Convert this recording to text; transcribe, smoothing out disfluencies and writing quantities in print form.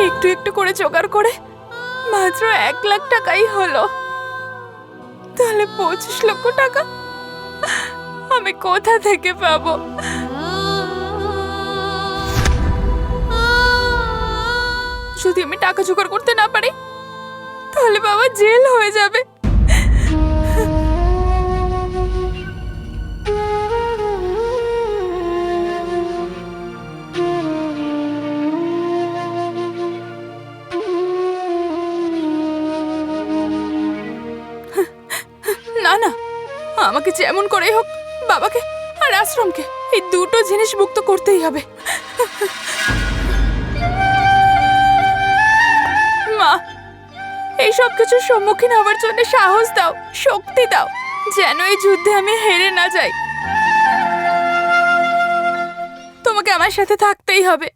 একটু একটু করে জোগাড় করে মাত্র 1 লাখ টাকাই হলো। তাহলে 25 লক্ষ টাকা আমি কোথা থেকে পাবো? যদি আমি টাকা জোগাড় করতে না পারি তাহলে বাবা জেল হয়ে যাবে। না না, আমাকে যেমন করেই হোক বাবাকে আর আশ্রমকে এই দুটো জিনিস মুক্ত করতেই হবে। মা, এই সব কিছুর সম্মুখীন হওয়ার জন্য সাহস দাও, শক্তি দাও, যেন এই যুদ্ধে আমি হেরে না যাই। তোমাকে আমার সাথে থাকতেই হবে।